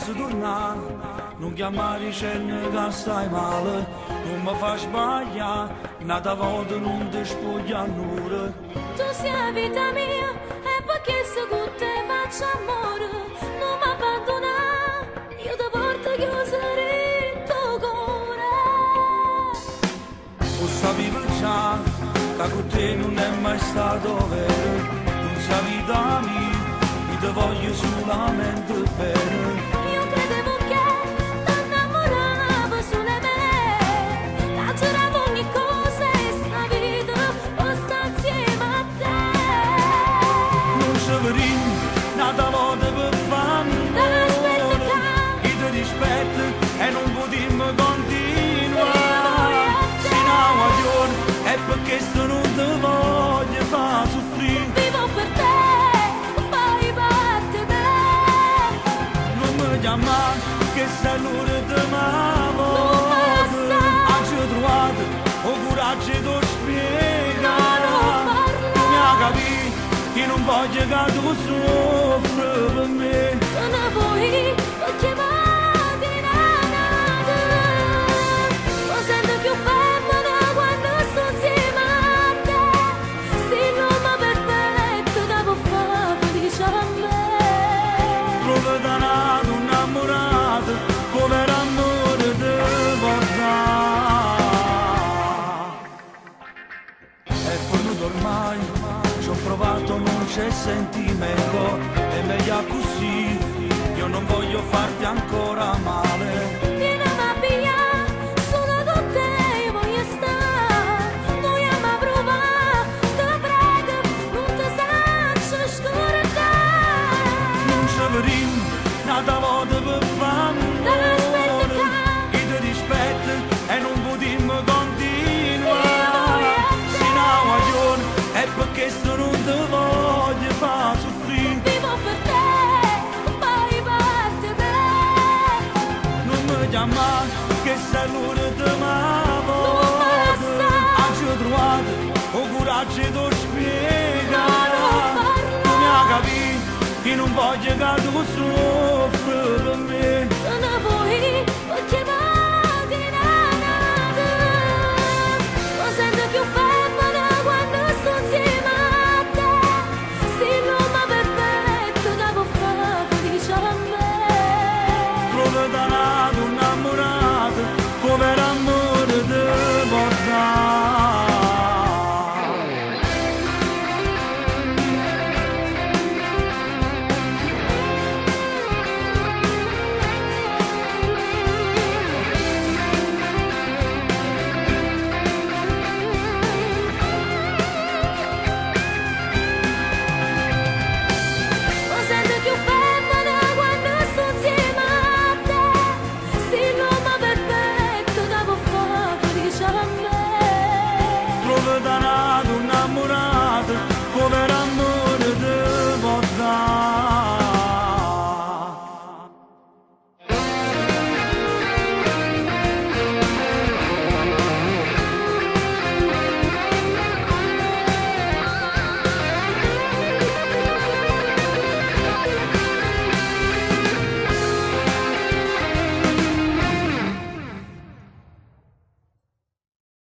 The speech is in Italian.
posso tornare, non chiamare dicendo che stai male, non mi fa sbagliare, nata volta non ti spoglia nulla. Tu sei la vita mia e perché se con te faccio amore, non mi abbandonare, io ti porto chiusa in tuo cuore. O sapevo già che con te non è mai stato vero, non sei vita mia, io ti voglio solamente bene. Io credevo che ti innamoravo solo me, che giuravo ogni cosa e sta vita può stare insieme a te. Non ci vedremo, nata volta per farmi Aspetta io ti rispetto e non potremmo continuare. che Se no a giorno è perché sto non ti voglio far soffrire. vivo per te, fai parte di me. Non mi chiamare che sei l'ora di Non me la m'amore. sa. Oggi ho trovato il coraggio di spiegare. No, non parla. Non mi ha capito che non voglio che tu soffri per me. Tu ne vuoi perché vadi nata. Lo sento più femmina quando sto insieme a te. Se l'uomo perfetto che può fare felice a me. Trovo da nato innamorato come l'amore ti porta. È fornuto ormai, ci ho provato, non c'è sentimento, è meglio così, io non voglio farti ancora male. Vieni a pigliare, solo con te io voglio stare. Vogliamo provare, ti prego, non ti faccio scordare. Non ci vedremo, nata volta per farmi Aspetta io ti rispetto e non potremmo continuare. Io Se no a giorno è perché sto non ti voglio far soffrire. vivo per te, fai parte di me. Non mi chiamare che sei l'ora di Non me la m'amore. sa. Oggi ho trovato il coraggio di spiegare. No, non parla. Non mi ha capito che non voglio che tu soffri per me.